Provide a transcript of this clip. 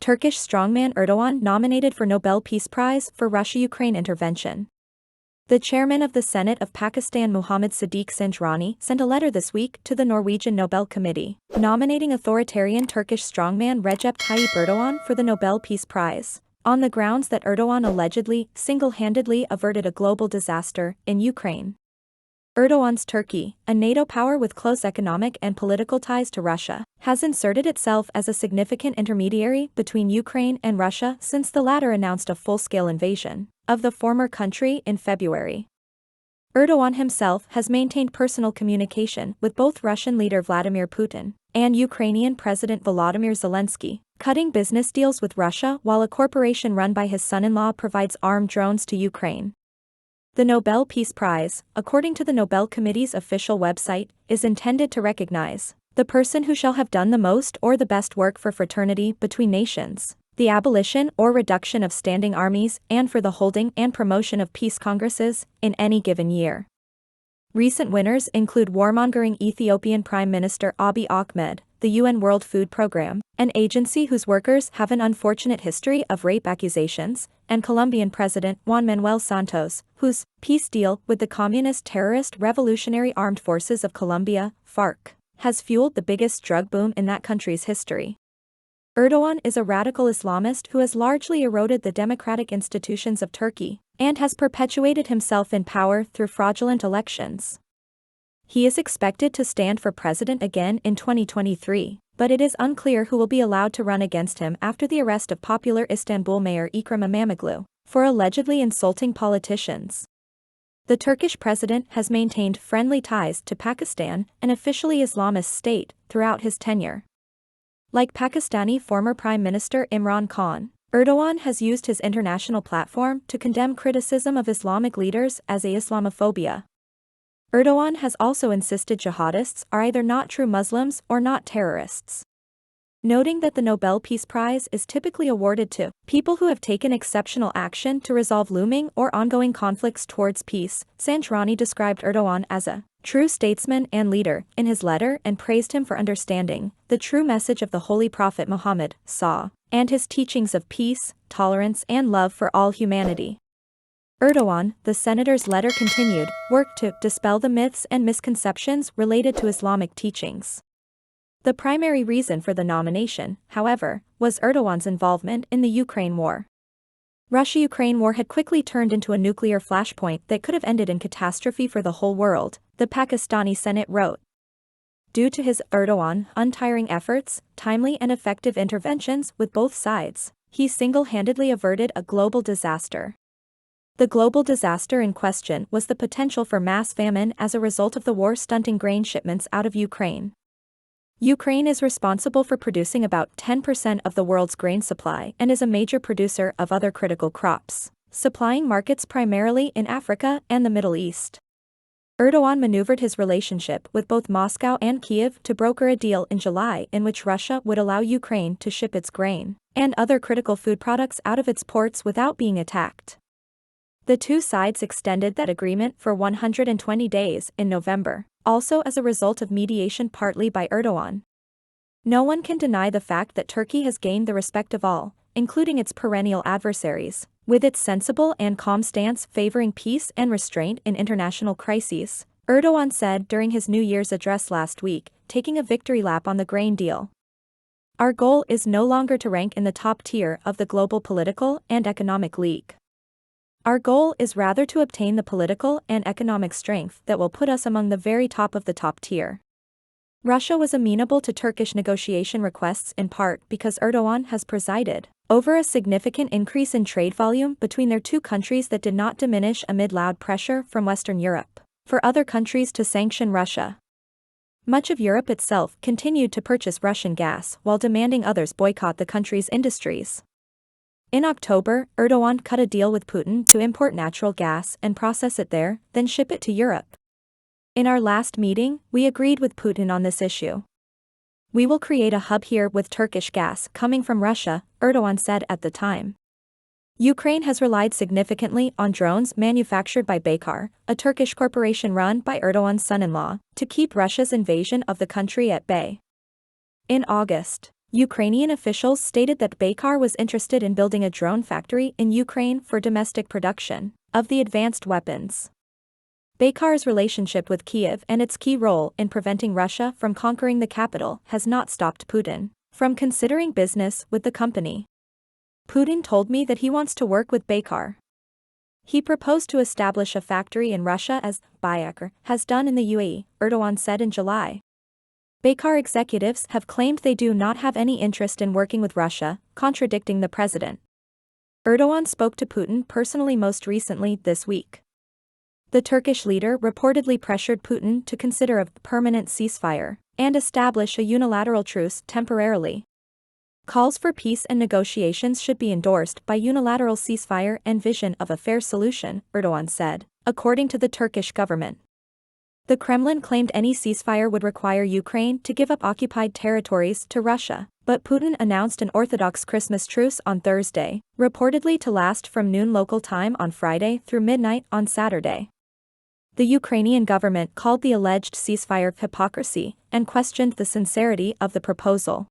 Turkish strongman Erdogan nominated for Nobel Peace Prize for Russia-Ukraine intervention. The chairman of the Senate of Pakistan Muhammad Sadiq Sanjrani sent a letter this week to the Norwegian Nobel Committee, nominating authoritarian Turkish strongman Recep Tayyip Erdogan for the Nobel Peace Prize, on the grounds that Erdogan allegedly, single-handedly averted a global disaster in Ukraine. Erdogan's Turkey, a NATO power with close economic and political ties to Russia, has inserted itself as a significant intermediary between Ukraine and Russia since the latter announced a full-scale invasion of the former country in February. Erdogan himself has maintained personal communication with both Russian leader Vladimir Putin and Ukrainian President Volodymyr Zelensky, cutting business deals with Russia while a corporation run by his son-in-law provides armed drones to Ukraine. The Nobel Peace Prize, according to the Nobel Committee's official website, is intended to recognize the person who shall have done the most or the best work for fraternity between nations, the abolition or reduction of standing armies, and for the holding and promotion of peace congresses in any given year. Recent winners include warmongering Ethiopian Prime Minister Abiy Ahmed, the UN World Food Programme, an agency whose workers have an unfortunate history of rape accusations, and Colombian President Juan Manuel Santos, whose peace deal with the communist terrorist Revolutionary Armed Forces of Colombia, FARC, has fueled the biggest drug boom in that country's history. Erdogan is a radical Islamist who has largely eroded the democratic institutions of Turkey and has perpetuated himself in power through fraudulent elections. He is expected to stand for president again in 2023, but it is unclear who will be allowed to run against him after the arrest of popular Istanbul mayor Ekrem İmamoğlu for allegedly insulting politicians. The Turkish president has maintained friendly ties to Pakistan, an officially Islamist state, throughout his tenure. Like Pakistani former Prime Minister Imran Khan, Erdogan has used his international platform to condemn criticism of Islamic leaders as Islamophobia. Erdogan has also insisted jihadists are either not true Muslims or not terrorists. Noting that the Nobel Peace Prize is typically awarded to people who have taken exceptional action to resolve looming or ongoing conflicts towards peace, Sanjrani described Erdogan as a true statesman and leader in his letter and praised him for understanding the true message of the Holy Prophet Muhammad SAW, and his teachings of peace, tolerance and love for all humanity. Erdogan, the senator's letter continued, worked to dispel the myths and misconceptions related to Islamic teachings. The primary reason for the nomination, however, was Erdogan's involvement in the Ukraine war. Russia-Ukraine war had quickly turned into a nuclear flashpoint that could have ended in catastrophe for the whole world, the Pakistani Senate wrote. Due to his, Erdogan, untiring efforts, timely and effective interventions with both sides, he single-handedly averted a global disaster. The global disaster in question was the potential for mass famine as a result of the war stunting grain shipments out of Ukraine. Ukraine is responsible for producing about 10% of the world's grain supply and is a major producer of other critical crops, supplying markets primarily in Africa and the Middle East. Erdogan maneuvered his relationship with both Moscow and Kiev to broker a deal in July in which Russia would allow Ukraine to ship its grain and other critical food products out of its ports without being attacked. The two sides extended that agreement for 120 days in November, also as a result of mediation partly by Erdogan. No one can deny the fact that Turkey has gained the respect of all, including its perennial adversaries, with its sensible and calm stance favoring peace and restraint in international crises, Erdogan said during his New Year's address last week, taking a victory lap on the grain deal. Our goal is no longer to rank in the top tier of the global political and economic league. Our goal is rather to obtain the political and economic strength that will put us among the very top of the top tier. Russia was amenable to Turkish negotiation requests in part because Erdogan has presided over a significant increase in trade volume between their two countries that did not diminish amid loud pressure from Western Europe for other countries to sanction Russia. Much of Europe itself continued to purchase Russian gas while demanding others boycott the country's industries. In October, Erdogan cut a deal with Putin to import natural gas and process it there, then ship it to Europe. In our last meeting, we agreed with Putin on this issue. We will create a hub here with Turkish gas coming from Russia, Erdogan said at the time. Ukraine has relied significantly on drones manufactured by Baykar, a Turkish corporation run by Erdogan's son-in-law, to keep Russia's invasion of the country at bay. In August, Ukrainian officials stated that Baykar was interested in building a drone factory in Ukraine for domestic production of the advanced weapons. Baykar's relationship with Kyiv and its key role in preventing Russia from conquering the capital has not stopped Putin from considering business with the company. Putin told me that he wants to work with Baykar. He proposed to establish a factory in Russia as Baykar has done in the UAE, Erdogan said in July. Baykar executives have claimed they do not have any interest in working with Russia, contradicting the president. Erdogan spoke to Putin personally most recently this week. The Turkish leader reportedly pressured Putin to consider a permanent ceasefire and establish a unilateral truce temporarily. Calls for peace and negotiations should be endorsed by unilateral ceasefire and vision of a fair solution, Erdogan said, according to the Turkish government. The Kremlin claimed any ceasefire would require Ukraine to give up occupied territories to Russia, but Putin announced an Orthodox Christmas truce on Thursday, reportedly to last from noon local time on Friday through midnight on Saturday. The Ukrainian government called the alleged ceasefire hypocrisy and questioned the sincerity of the proposal.